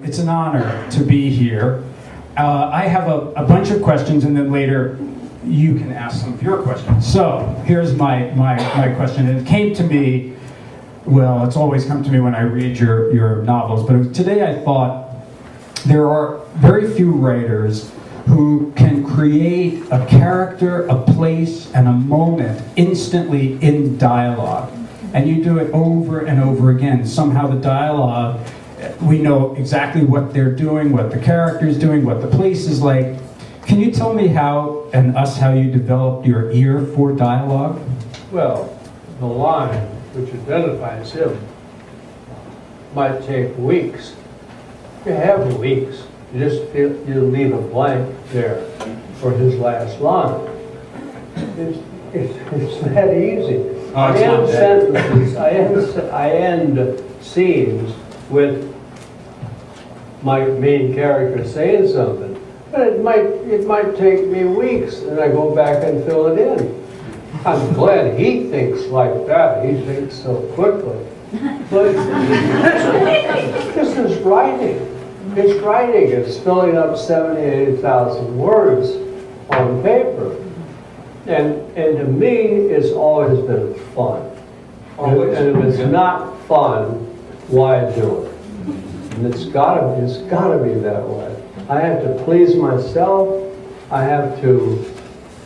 It's an honor to be here. I have a bunch of questions, and then later you can ask some of your questions. So here's my question. And it came to me, well, it's always come to me when I read your novels, but today I thought there are very few writers who can create a character, a place, and a moment instantly in dialogue. And you do it over and over again. Somehow the dialogue, we know exactly what they're doing, what the character's doing, what the place is like. Can you tell me how you developed your ear for dialogue? Well, the line which identifies him might take weeks. You have weeks. You just feel, you leave a blank there for his last line. It's that easy. I end sentences. I end scenes with my main character saying something, but it might take me weeks, and I go back and fill it in. I'm glad he thinks like that. He thinks so quickly. But this is writing. It's writing. It's filling up 78,000 words on paper. And to me, it's always been fun. And if it's not fun, why do it? And it's gotta be that way. I have to please myself. I have to,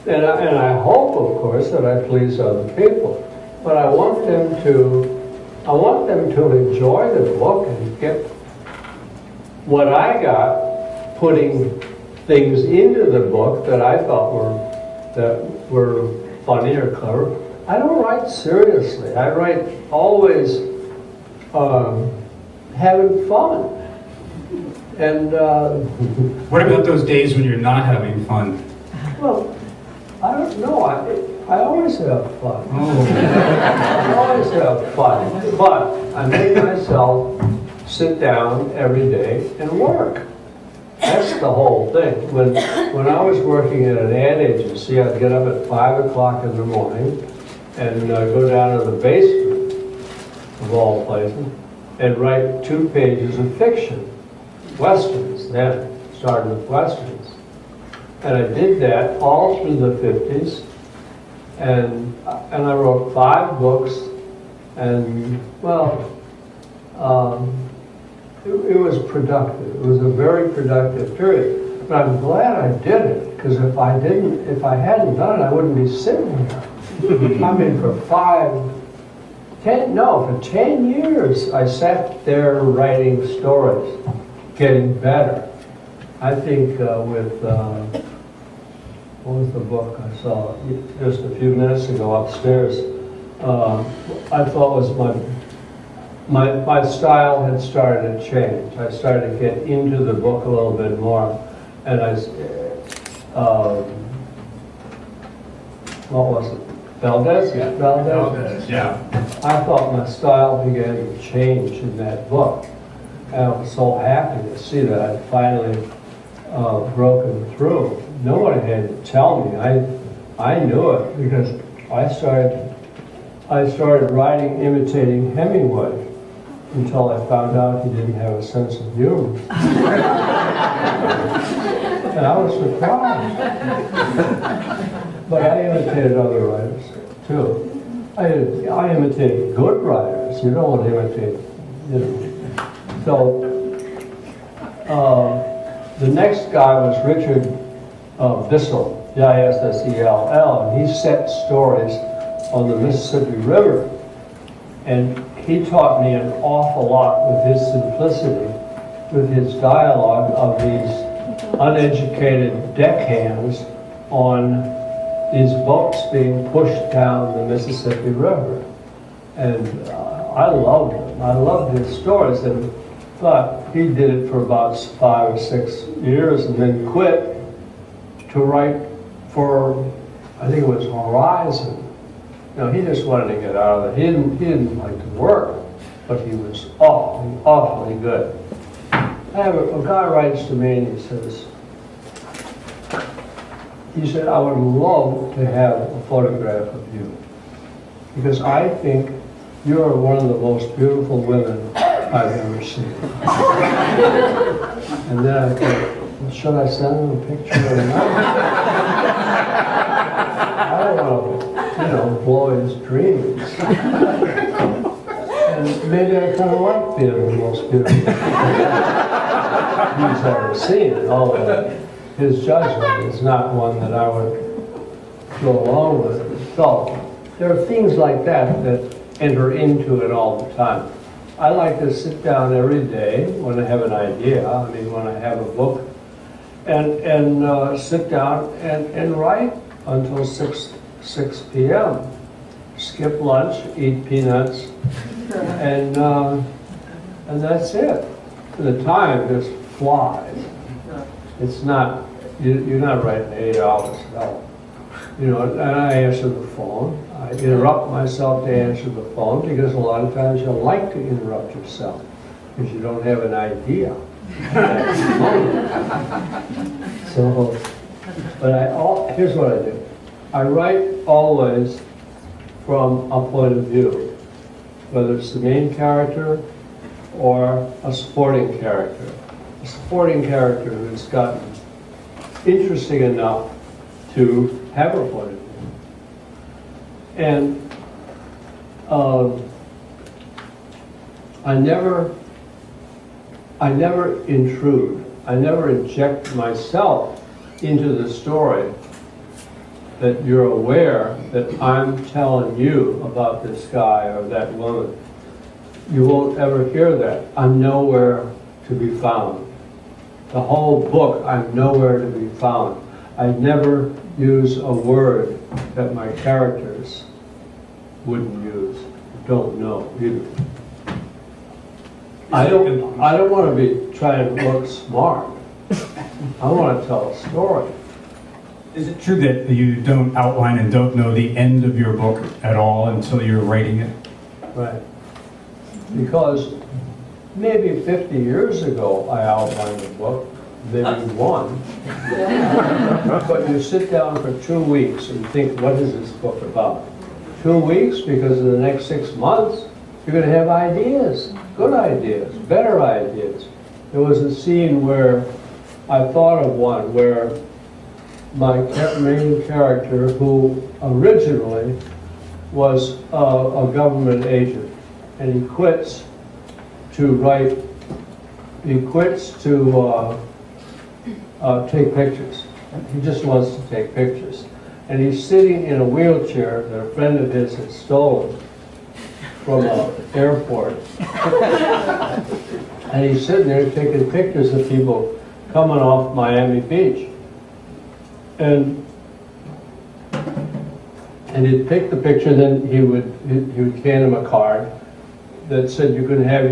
and I hope, of course, that I please other people. But I want them to enjoy the book and get what I got, putting things into the book that I thought were funny or clever. I don't write seriously. I write always having fun. And what about those days when you're not having fun? Well, I don't know. I always have fun. Oh. I always have fun. But I make myself sit down every day and work. That's the whole thing. When I was working at an ad agency, I'd get up at 5 o'clock in the morning and go down to the basement, of all places, and write 2 pages of fiction. Westerns then, started with Westerns. And I did that all through the 50s, and I wrote 5 books, and well, it was productive. It was a very productive period. But I'm glad I did it, because if I hadn't done it, I wouldn't be sitting here. I mean, for 10 years, I sat there writing stories, getting better. I think what was the book I saw just a few minutes ago upstairs? I thought was my style had started to change. I started to get into the book a little bit more, and what was it? Valdez? Yeah. Valdez, yeah. I thought my style began to change in that book. And I was so happy to see that I'd finally broken through. No one had to tell me. I knew it because I started writing imitating Hemingway until I found out he didn't have a sense of humor. And I was surprised. But I imitated other writers too. I imitated good writers. You don't want to imitate, you know. So the next guy was Richard Bissell, Bissell, and he set stories on the Mississippi River. And he taught me an awful lot with his simplicity, with his dialogue of these uneducated deckhands on these boats being pushed down the Mississippi River. And I loved them. I loved his stories. But he did it for about 5 or 6 years and then quit to write for, I think it was Horizon. You know, he just wanted to get out of it. He didn't like to work, but he was awfully good. A guy writes to me and he said, I would love to have a photograph of you, because I think you're one of the most beautiful women I've ever seen. And then I thought, well, should I send him a picture or not? I don't want to, blow his dreams. And maybe I kind of like being the most beautiful he's ever seen, although his judgment is not one that I would go along with. So there are things like that that enter into it all the time. I like to sit down every day when I have an idea, when I have a book, and sit down and write until 6 p.m. Skip lunch, eat peanuts, and that's it. The time just flies. It's not, you're not writing 8 hours, no. And I answer the phone. I interrupt myself to answer the phone because a lot of times you like to interrupt yourself because you don't have an idea. So, but here's what I do. I write always from a point of view, whether it's the main character or a supporting character. A supporting character who's gotten interesting enough to have a point of view. And I never intrude. I never inject myself into the story that you're aware that I'm telling you about this guy or that woman. You won't ever hear that. I'm nowhere to be found. The whole book, I'm nowhere to be found. I never use a word that my characters wouldn't use, don't know either. I don't want to be trying to look smart. I want to tell a story. Is it true that you don't outline and don't know the end of your book at all until you're writing it? Right. Because maybe 50 years ago I outlined a book, maybe one. But you sit down for 2 weeks and think, what is this book about? 2 weeks, because in the next 6 months, you're going to have ideas, good ideas, better ideas. There was a scene where I thought of one where my main character, who originally was a government agent, and he quits to take pictures. He just wants to take pictures. And he's sitting in a wheelchair that a friend of his had stolen from an airport. And he's sitting there taking pictures of people coming off Miami Beach. And he'd pick the picture, then he would hand him a card that said you can have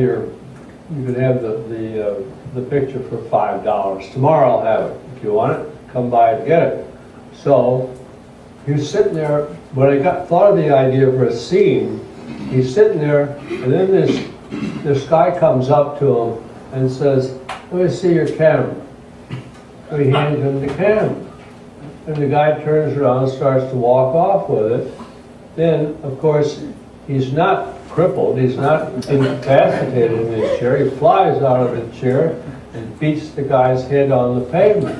the picture for $5. Tomorrow I'll have it. If you want it, come by and get it. So he was sitting there. When I thought of the idea for a scene, he's sitting there, and then this guy comes up to him and says, "Let me see your camera." So he hands him the camera. And the guy turns around and starts to walk off with it. Then, of course, he's not crippled, he's not incapacitated in his chair. He flies out of the chair and beats the guy's head on the pavement.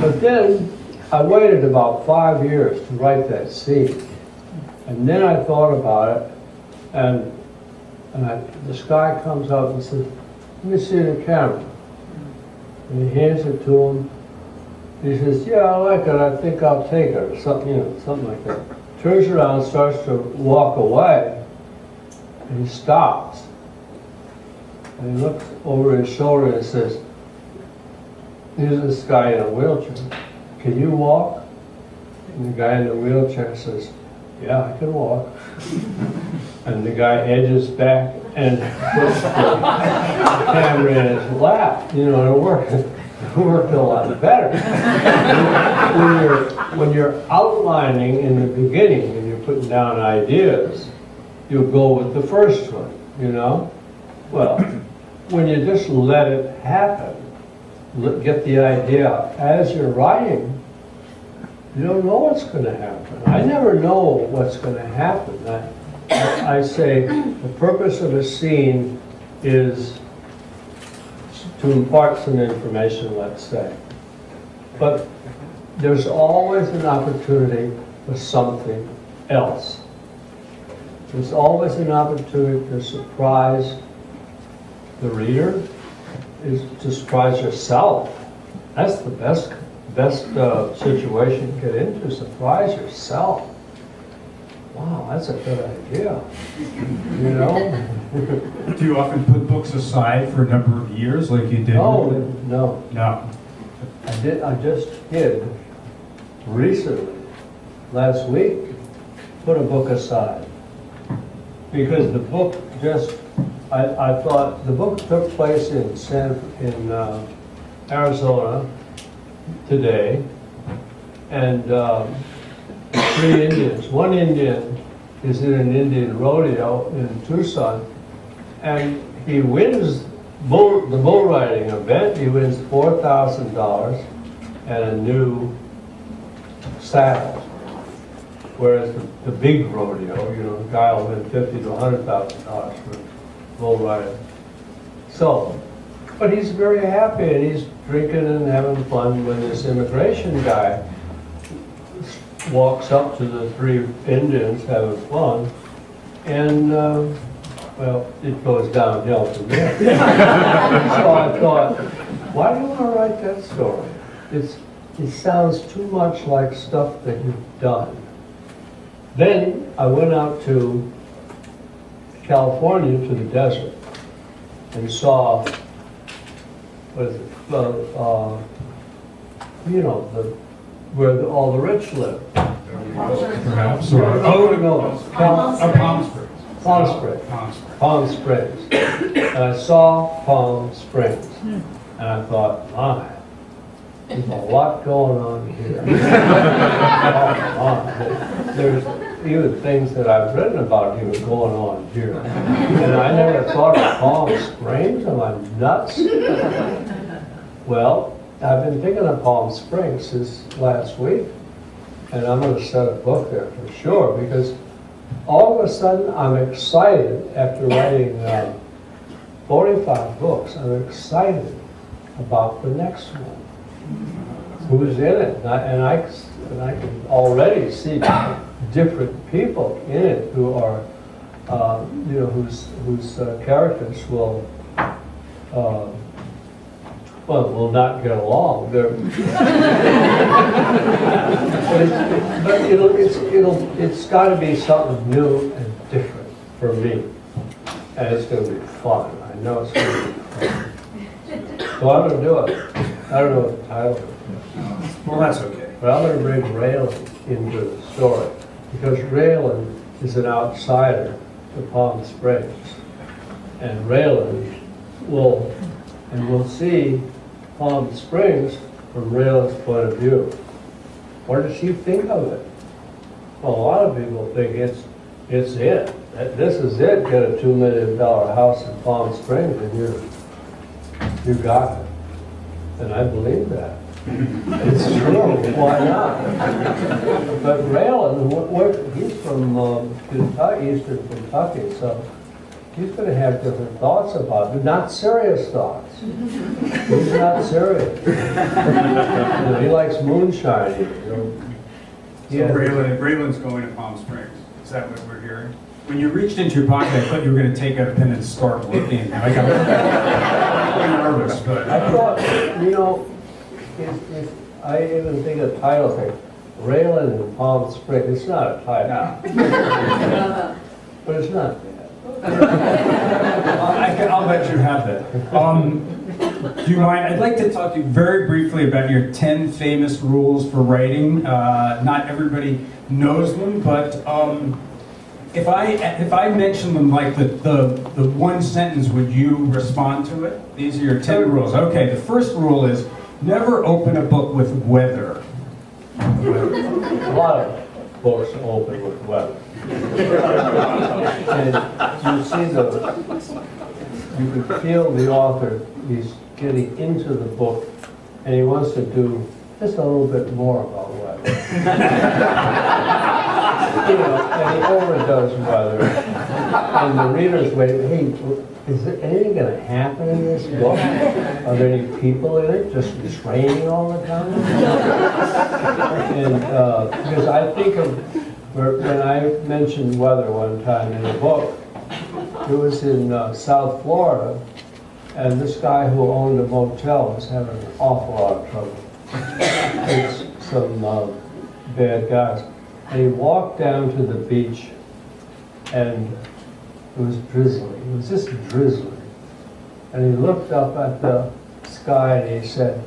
But then, I waited about 5 years to write that scene. And then I thought about it, and this guy comes up and says, "Let me see the camera." And he hands it to him. He says, "Yeah, I like it. I think I'll take it," or something, something like that. Turns around, starts to walk away, and he stops. And he looks over his shoulder and says, "Here's this guy in a wheelchair. Can you walk?" And the guy in the wheelchair says, "Yeah, I can walk." And the guy edges back and puts the camera in his lap. It worked. It worked a lot better. When you're outlining in the beginning and you're putting down ideas, you'll go with the first one, Well, when you just let it happen, get the idea as you're writing, you don't know what's going to happen. I never know what's going to happen. I say the purpose of a scene is to impart some information, let's say. But there's always an opportunity for something else. There's always an opportunity to surprise the reader, is to surprise yourself. That's the best situation to get into, surprise yourself. Wow, that's a good idea. You know? Do you often put books aside for a number of years like you did? No, no. No. I just did recently, last week, put a book aside. Because the book just, I thought, the book took place in Arizona today, and 3 Indians. One Indian is in an Indian rodeo in Tucson, and he wins the bull riding event. He wins $4,000 and a new saddle. Whereas the big rodeo, you know, the guy will win $50,000 to $100,000 for bull riding. So, but he's very happy, and he's drinking and having fun when this immigration guy walks up to the 3 Indians having fun, and well, it goes downhill from there. So I thought, why do you want to write that story? It sounds too much like stuff that you've done. Then I went out to California, to the desert, and saw, what is it, you know, where all the rich live. Perhaps. No, Palm Springs. Palm Springs. Palm Springs. And I saw Palm Springs, and I thought, my, there's a lot going on here. There's even things that I've written about here going on here. And I never thought of Palm Springs. Am I nuts? Well, I've been thinking of Palm Springs since last week, and I'm going to set a book there for sure, because all of a sudden I'm excited after writing 45 books. I'm excited about the next one. Who's in it? And I can already see different people in it who are, you know, whose characters will not get along. But it's got to be something new and different for me, and it's going to be fun. I know it's going to be fun. So I'm going to do it. I don't know what the title is. Well, that's okay. But I'm going to bring Raylan into the story, because Raylan is an outsider to Palm Springs, and Raylan will see Palm Springs from Raylan's point of view. What does she think of it? Well, a lot of people think it's it. This is it. Get a $2 million house in Palm Springs, and you got it. And I believe that. It's true. Why not? But Raylan, he's from Kentucky, Eastern Kentucky, so he's going to have different thoughts about it, not serious thoughts. He's not serious. You know, he likes moonshine. So Raylan's going to Palm Springs. Is that what we're hearing? When you reached into your pocket, I thought you were going to take out a pen and start looking. I got nervous, but I thought, you know, if I even think of title thing, Raylan in Palm Springs, it's not a title. no. But it's not bad. I'll let you have that. Do you mind? I'd like to talk to you very briefly about your 10 famous rules for writing. Not everybody knows them, but if I mention them like the one sentence, would you respond to it? These are your 10 rules. Okay, the first rule is never open a book with weather. A lot of books open with weather. And you see you can feel the author, he's getting into the book, and he wants to do just a little bit more about weather. You know, and he overdoes weather. And the readers wait, hey, is there anything going to happen in this book? Are there any people in it just training all the time? And because I think of when I mentioned weather one time in a book, it was in South Florida, and this guy who owned a motel was having an awful lot of trouble. It's some bad guys. And he walked down to the beach, and it was drizzling. It was just drizzling. And he looked up at the sky and he said,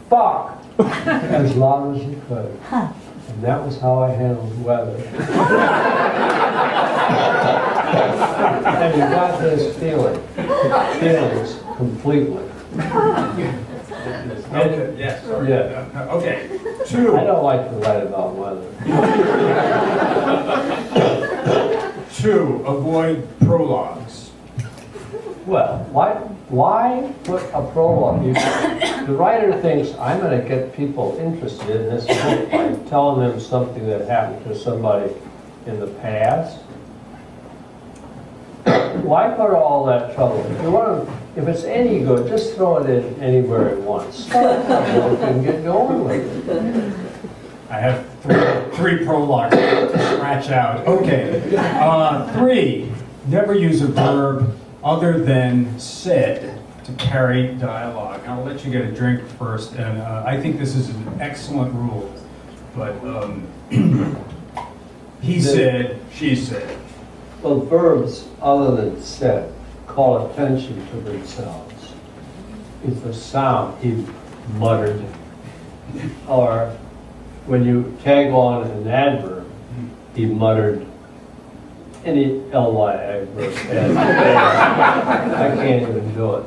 "Fuck!" as loud as he could. And that was how I handled weather. And you got this feelings completely. Okay, yes. Yeah. Okay, 2. I don't like to write about weather. 2, avoid prologues. Well, why put a prologue? The writer thinks I'm going to get people interested in this book by telling them something that happened to somebody in the past. Why put all that trouble? If it's any good, just throw it in anywhere at once. Start the book and get going with it. I have three prologues to scratch out. Okay. 3, never use a verb other than said to carry dialogue. I'll let you get a drink first, and I think this is an excellent rule. But he said, she said. Well, verbs other than said call attention to themselves. It's the sound, he muttered. Or when you tag on an adverb, he muttered. Any ly adverb. I can't even do it.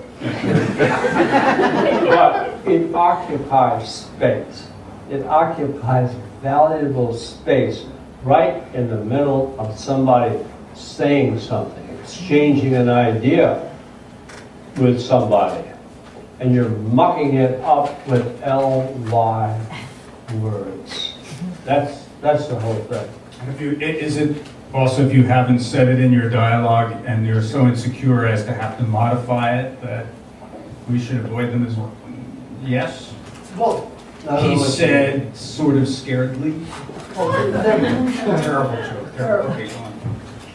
But it occupies space. It occupies valuable space right in the middle of somebody saying something, exchanging an idea with somebody, and you're mucking it up with ly words. That's the whole thing. Is it also, if you haven't said it in your dialogue and you're so insecure as to have to modify it, that we should avoid them as well? Yes? Well, He said, sort of scaredly. Terrible joke. Terrible. Okay, go on.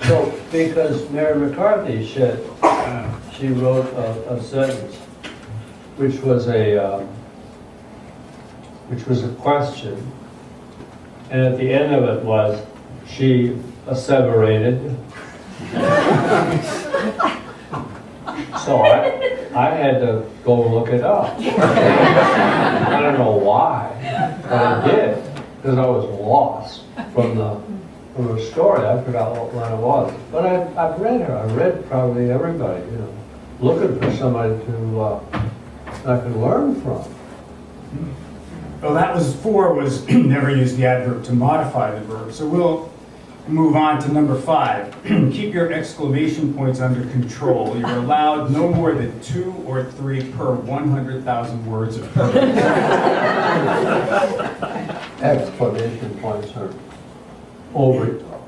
So, because Mary McCarthy said, she wrote a sentence, which was a question, and at the end of it was, she asseverated. So I had to go look it up. I don't know why, but I did, because I was lost from the story. I forgot what one it was. But I've read her. I read probably everybody, looking for somebody I could learn from. Well, that was 4, was never use the adverb to modify the verb. So we'll move on to number 5. Keep your exclamation points under control. You're allowed no more than 2 or 3 per 100,000 words of prose. Exclamation points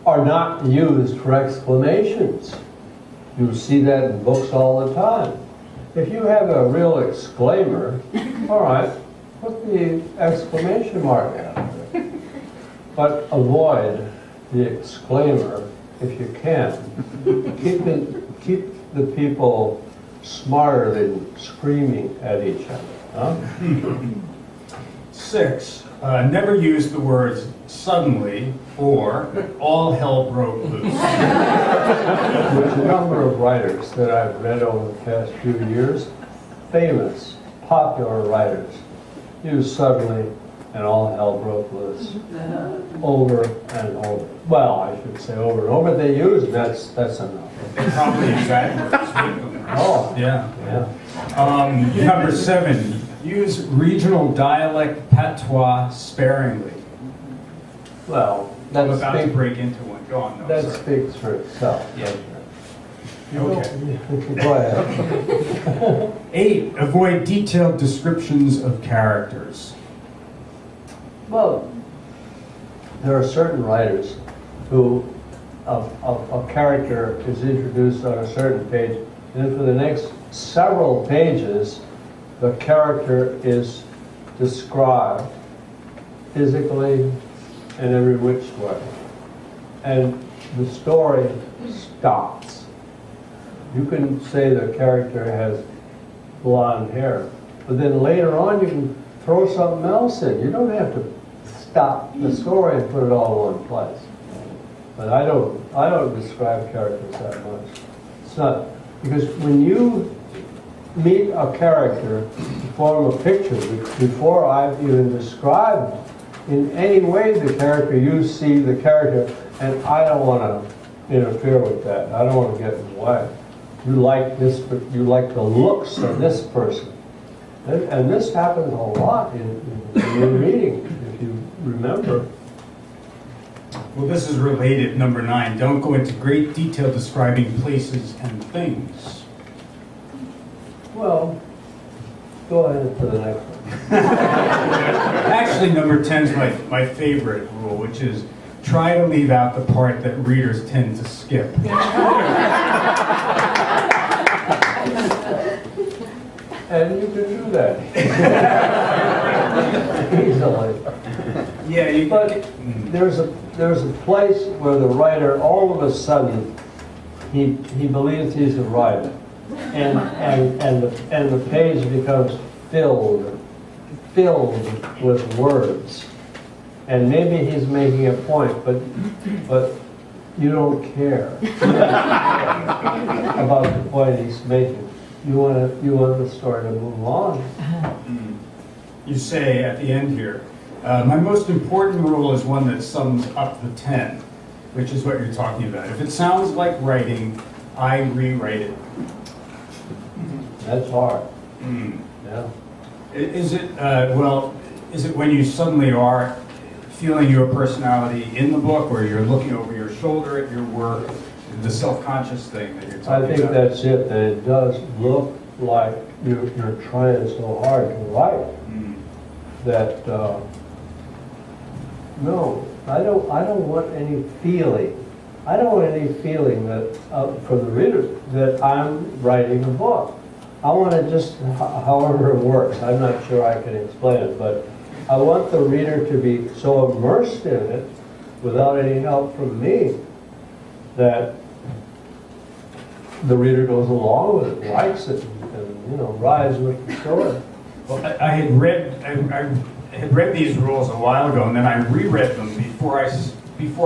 are not used for exclamations. You see that in books all the time. If you have a real exclaimer, all right, put the exclamation mark after it. But avoid the exclaimer if you can. Keep the people smarter than screaming at each other. Huh? 6, never use the words suddenly or all hell broke loose. There's a number of writers that I've read over the past few years, famous, popular writers, use suddenly and all hell broke loose over and over. Well, I should say over and over. They use that's enough. They probably exaggerate. Oh, Yeah. yeah. Number 7, use regional dialect patois sparingly. Well, I'm about to break into one. Go on. No, that sorry. speaks for itself. Yeah. Okay. Go ahead. 8, avoid detailed descriptions of characters. Well, there are certain writers who a character is introduced on a certain page, And for the next several pages, the character is described physically and every which way. And the story stops. You can say the character has blonde hair, but then later on you can throw something else in. You don't have to stop the story and put it all in one place. But I don't describe characters that much. It's not, because when you meet a character, form a picture, before I've even described in any way the character, you see the character, and I don't want to interfere with that. I don't want to get in the way. You like this, but you like the looks of this person. And this happens a lot in your reading, if you remember. Well, this is related, number 9. Don't go into great detail describing places and things. Well, go ahead to the next one. Actually, number 10 is my favorite rule, which is try to leave out the part that readers tend to skip. And you can do that. Easily. Yeah, but there's a place where the writer, all of a sudden, he believes he's a writer. And the page becomes filled with words. And maybe he's making a point, but you don't care about the point he's making. You want the story to move on. You say at the end here, my most important rule is one that sums up the 10, which is what you're talking about. If it sounds like writing, I rewrite it. That's hard. Yeah. Is it when you suddenly are feeling your personality in the book, or you're looking over your shoulder at your work, the self-conscious thing that you're talking about? I think that's it, that it does look like you're trying so hard to write that, no, I don't want any feeling. I don't want any feeling that, for the reader, that I'm writing a book. I want to just, however it works, I'm not sure I can explain it, but I want the reader to be so immersed in it without any help from me that the reader goes along with it, likes it, and rides with the story. Well, I had read these rules a while ago, and then I reread them before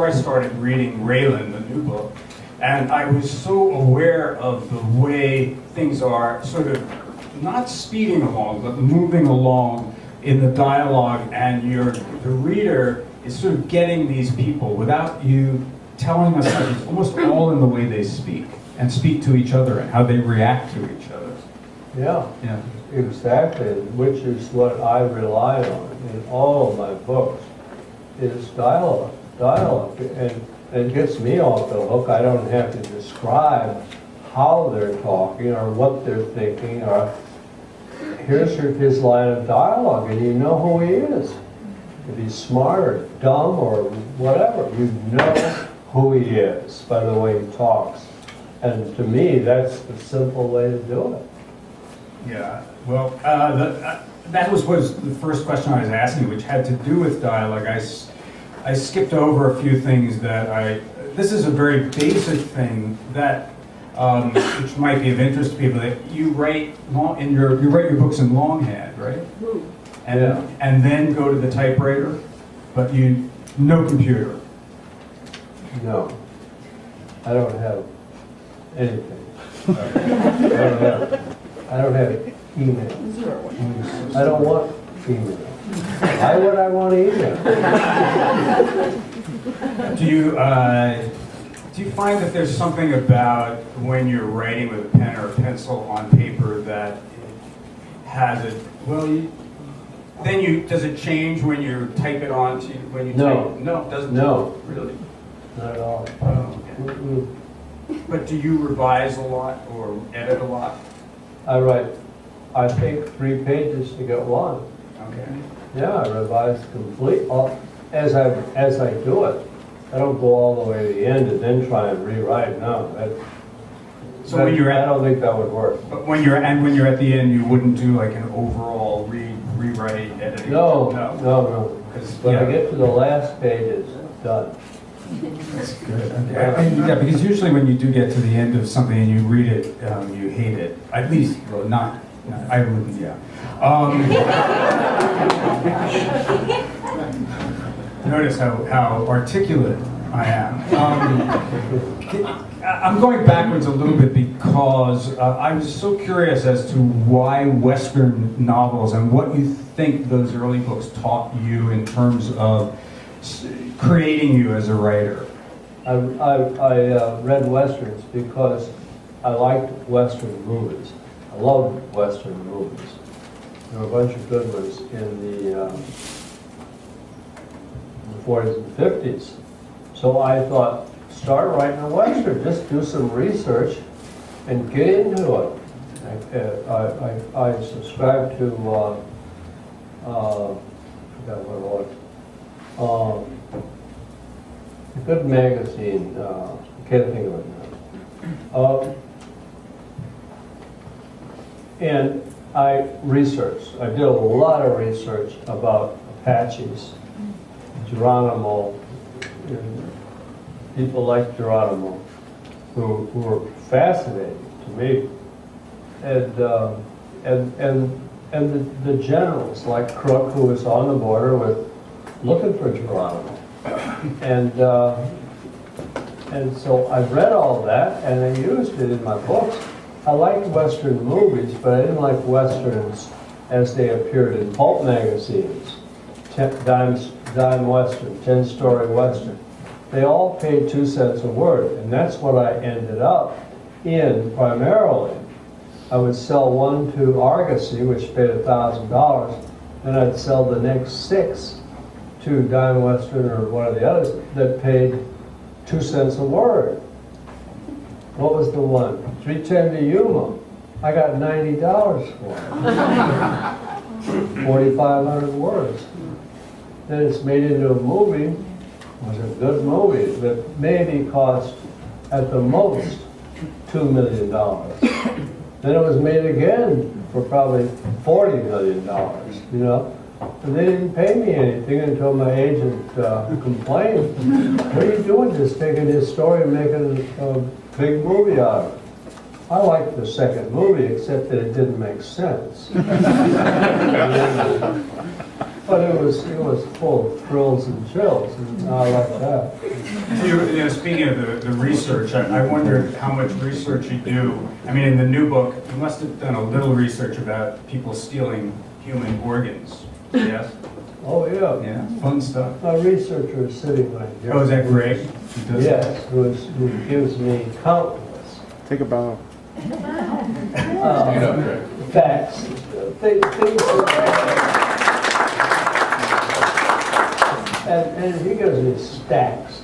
I started reading Raylan, the new book, and I was so aware of the way things are sort of not speeding along, but moving along in the dialogue, and the reader is sort of getting these people without you telling us. It's almost all in the way they speak and speak to each other and how they react to each other. Yeah, exactly, which is what I rely on in all of my books, is dialogue, and it gets me off the hook. I don't have to describe how they're talking or what they're thinking, or here's his line of dialogue, and you know who he is. If he's smart or dumb or whatever, you know who he is by the way he talks. And to me, that's the simple way to do it. Yeah, well, that was the first question I was asking, which had to do with dialogue. I skipped over a few things this is a very basic thing that, which might be of interest to people, that you write your books in longhand, right? And then go to the typewriter, but no computer. No, I don't have anything. I don't have email. I don't want email. Why would I want email? Do you find that there's something about when you're writing with a pen or a pencil on paper that has it? Well, does it change when you type it onto when you No. type? No, it doesn't. No, Really. not at all. Oh, okay. But do you revise a lot or edit a lot? I think 3 pages to get one. Okay. Yeah, I revise complete as I do it. I don't go all the way to the end and then try and rewrite. No, So when you're I at, don't think that would work. but when you're at the end, you wouldn't do like an overall rewrite editing? No. 'Cause, When I yeah. get to the last page, it's done. That's good. Yeah, because usually when you do get to the end of something and you read it, you hate it. At least, well, not I wouldn't, yeah. Notice how articulate I am. I'm going backwards a little bit because I was so curious as to why Western novels and what you think those early books taught you in terms of creating you as a writer. I read Westerns because I liked Western movies. I loved Western movies. There were a bunch of good ones in the 40s and 50s. So I thought, start writing a Western. Just do some research and get into it. I subscribed to, I forgot what it was. A good magazine, can't think of it now. And I researched. I did a lot of research about Apaches, Geronimo, people like Geronimo, who were fascinating to me, and the generals like Crook, who was on the border looking for Geronimo. And so I read all that, and I used it in my books. I liked Western movies, but I didn't like Westerns as they appeared in pulp magazines. Dime Western, 10-story Western. They all paid 2 cents a word, and that's what I ended up in primarily. I would sell one to Argosy, which paid $1,000, then I'd sell the next 6 to Dime Western or one of the others that paid 2 cents a word. What was the one? 310 to Yuma. I got $90 for it. 4,500 words. Then it's made into a movie. It was a good movie that maybe cost at the most $2 million. Then it was made again for probably $40 million, you know. And they didn't pay me anything until my agent complained. What are you doing? Just taking his story and making a big movie out of it. I liked the second movie, except that it didn't make sense. But it was full of thrills and chills, and I like that. Speaking of the research, I wondered how much research you do. I mean, in the new book, you must have done a little research about people stealing human organs. Yes? Oh, yeah. Yeah, fun stuff. My researcher is sitting right here. Oh, is that great? Yes, who gives me countless. Take a bow. Facts. Things and he gives me stacks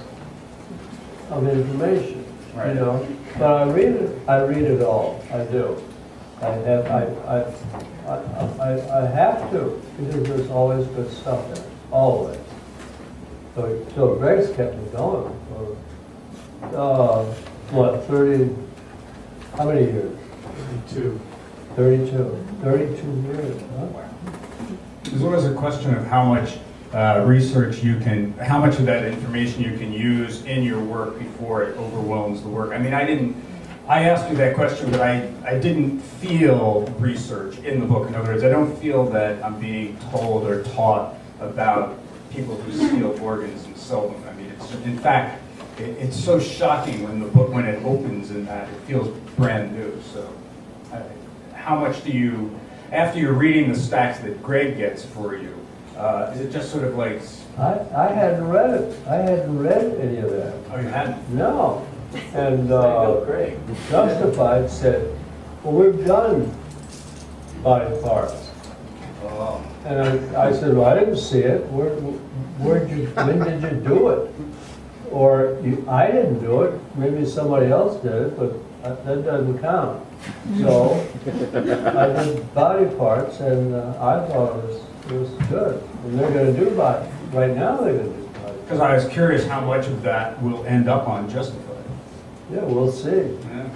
of information, you know. But I read it all. I do. I have to, because there's always good stuff in it. Always. So Greg's kept me going for, what, 30, how many years? 32 years, huh? There's always a question of how much research how much of that information you can use in your work before it overwhelms the work. I mean, I asked you that question, but I didn't feel research in the book. In other words, I don't feel that I'm being told or taught about people who steal organs and sell them. I mean, in fact, it's so shocking when it opens and that it feels brand new. So, how much do you, after you're reading the stacks that Greg gets for you, is it just sort of like? I hadn't read it. I hadn't read any of that. Oh, you hadn't? No. And Justified said, well, we've done body parts. Oh. And I said, well, I didn't see it. When did you do it? Or I didn't do it. Maybe somebody else did it, but that doesn't count. So I did body parts, and I thought it was good. And they're going to do body. Right now they're going to do body. Because I was curious how much of that will end up on Justified. Yeah, we'll see. Yeah.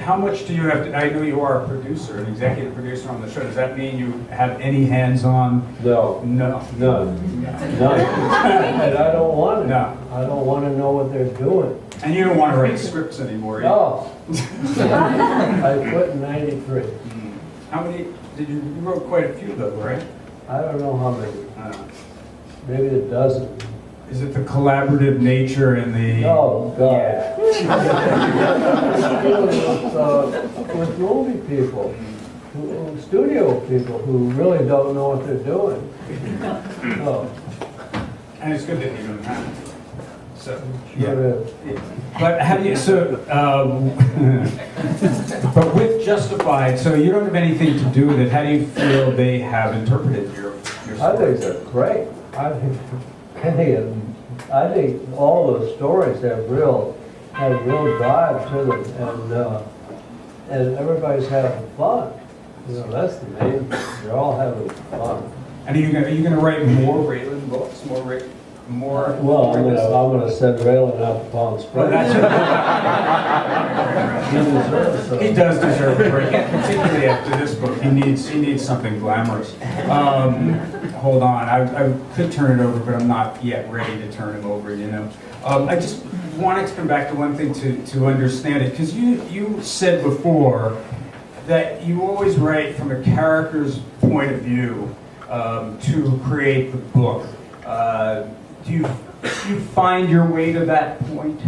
How much do you have to, I know you are a producer, an executive producer on the show. Does that mean you have any hands-on? No. No. None. None. And I don't want to. No. I don't want to know what they're doing. And you don't want to write scripts anymore either? No. I quit in '93. How many, you wrote quite a few though, right? I don't know how many. Maybe a dozen. Is it the collaborative nature and the... Oh, God. Yeah. With movie people, studio people who really don't know what they're doing. No. And it's good that you don't have to. So, Sure is. But have you, but with Justified, so you don't have anything to do with it. How do you feel they have interpreted your I story? think they're great. I think all those stories have real drive to them, and everybody's having fun. You know, that's the main thing. They're all having fun. And are you going to write more Raylan books? More? Well, I'm gonna send Raylan out to Palm Springs. Well, that's He deserves it. He does deserve a break, particularly after this book. He needs something glamorous. Hold on, I could turn it over, but I'm not yet ready to turn him over, you know. I just wanted to come back to one thing to understand it, because you said before that you always write from a character's point of view to create the book. Do you find your way to that point,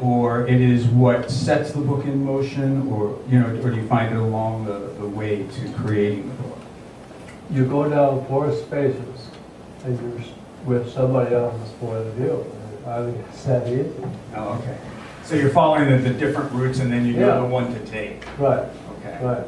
or it is what sets the book in motion, or or do you find it along the way to creating the book? You go down 4 spaces, and you're with somebody else's point of view. I think it's that easy. Oh, okay. So you're following the different routes, and then you know the one to take. Right. Okay. Right.